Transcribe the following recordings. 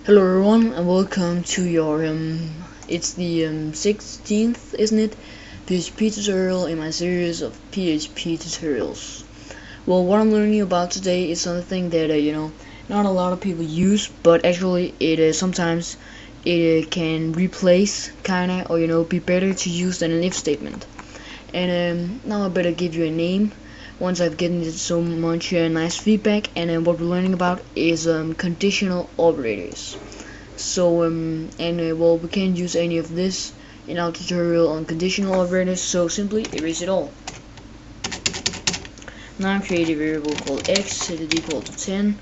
Hello everyone and welcome to your it's the 16th, isn't it, PHP tutorial in my series of PHP tutorials. Well, what I'm learning about today is something that not a lot of people use, but actually it sometimes it can replace kinda, or be better to use than an if statement. And now I better give you a name once I've given it so much nice feedback. And what we're learning about is conditional operators. So well, we can't use any of this in our tutorial on conditional operators, so simply erase it all. Now create a variable called x, set it equal to 10.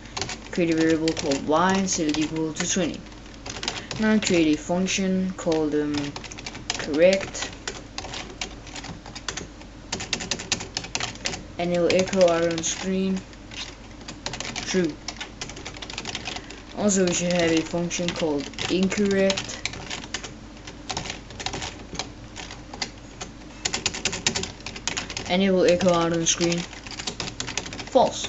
Create a variable called y, set it equal to 20. Now create a function called correct, and it will echo out on screen true. Also, we should have a function called incorrect, and it will echo out on screen false.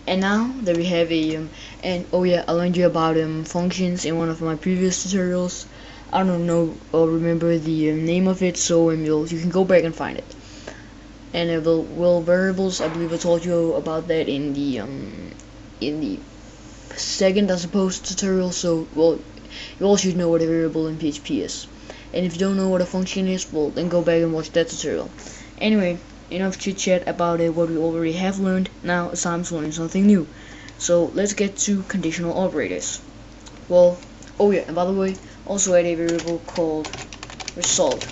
And now that we have a and oh yeah, I learned you about functions in one of my previous tutorials. I don't know or remember the name of it, so you can go back and find it. And well, variables, I believe I told you about that in the second, I suppose, tutorial. So well, you all should know what a variable in PHP is. And if you don't know what a function is, well, then go back and watch that tutorial. Anyway, enough chit chat about what we already have learned. Now it's time to learn something new. So let's get to conditional operators. Well, oh yeah, and by the way, also add a variable called result,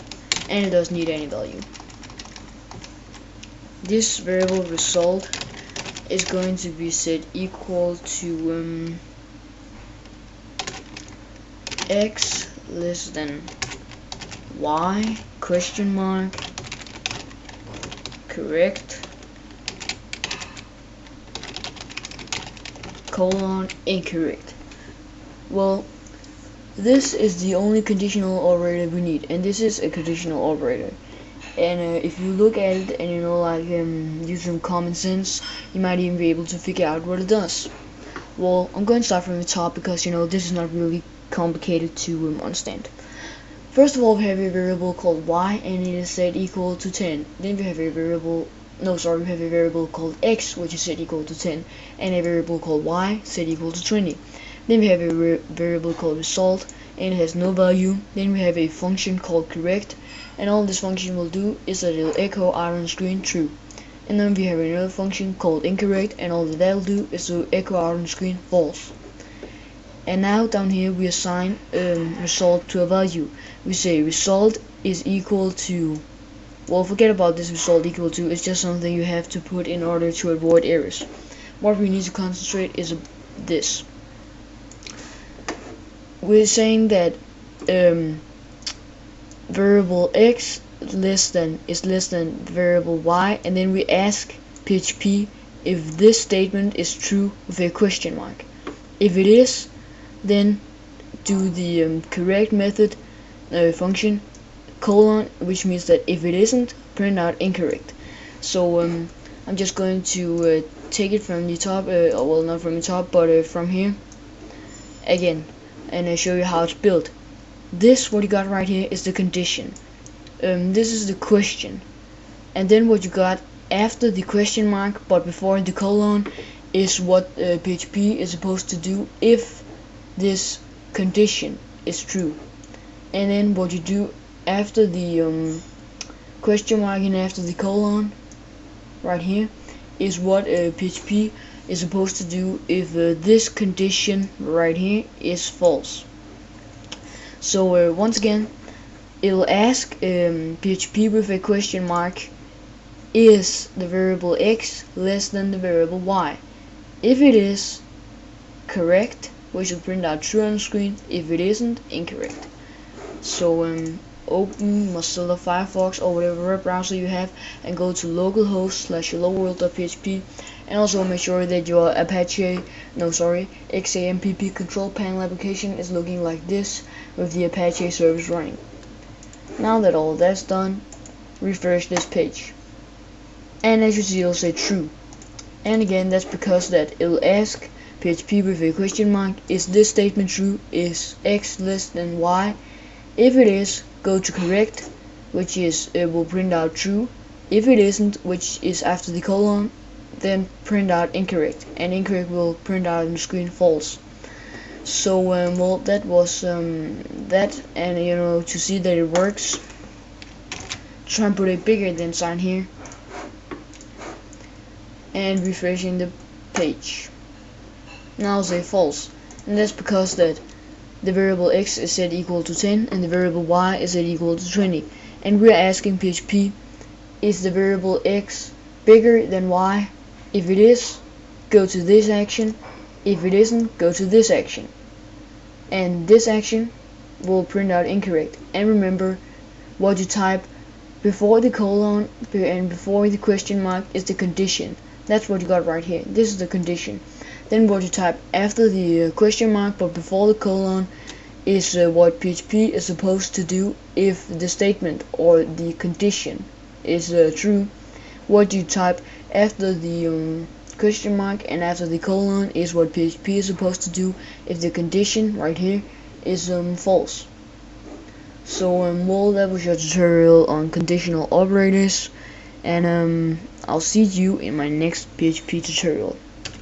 and it doesn't need any value. This variable result is going to be set equal to x less than y question mark correct colon incorrect. Well, this is the only conditional operator we need, and this is a conditional operator. And if you look at it and use some common sense, you might even be able to figure out what it does. Well, I'm going to start from the top because this is not really complicated to understand. First of all, we have a variable called y, and it is set equal to 10. Then we have a variable called x, which is set equal to 10, and a variable called y set equal to 20. Then we have a variable called result, and it has no value. Then we have a function called correct, and all this function will do is that it will echo out on screen true. And then we have another function called incorrect, and all that will do is to echo out on screen false. And now down here we assign result to a value. We say result is equal to, well, forget about this result equal to, it's just something you have to put in order to avoid errors. What we need to concentrate is this. We're saying that variable x is less than variable y, and then we ask PHP if this statement is true with a question mark. If it is, then do the correct method function colon, which means that if it isn't, print out incorrect. So I'm just going to take it from the top, well, not from the top, but from here again, and show you how it's built. This, what you got right here, is the condition. This is the question, and then what you got after the question mark but before the colon is what PHP is supposed to do if this condition is true. And then what you do after the question mark and after the colon right here is what PHP is supposed to do if this condition right here is false. So once again, it'll ask PHP with a question mark, is the variable x less than the variable y? If it is, correct, we should print out true on screen. If it isn't, incorrect. So open Mozilla Firefox or whatever web browser you have and go to localhost/helloworld.php, and also make sure that your XAMPP control panel application is looking like this with the Apache service running. Now that all that's done, refresh this page, and as you see, it'll say true. And again, that's because that it'll ask PHP with a question mark. Is this statement true? Is x less than y? If it is, go to correct, which is it will print out true. If it isn't, which is after the colon, then print out incorrect, and incorrect will print out on the screen false. So well, that was that, and to see that it works, try and put a bigger than sign here and refreshing the page. Now say false, and that's because that the variable x is set equal to 10 and the variable y is set equal to 20, and we are asking PHP, is the variable x bigger than y? If it is, go to this action. If it isn't, go to this action, and this action will print out incorrect. And remember, what you type before the colon and before the question mark is the condition. That's what you got right here. This is the condition. Then what you type after the question mark but before the colon is what PHP is supposed to do if the statement or the condition is true. What you type after the question mark and after the colon is what PHP is supposed to do if the condition right here is false. So well, that was your tutorial on conditional operators, and I'll see you in my next PHP tutorial.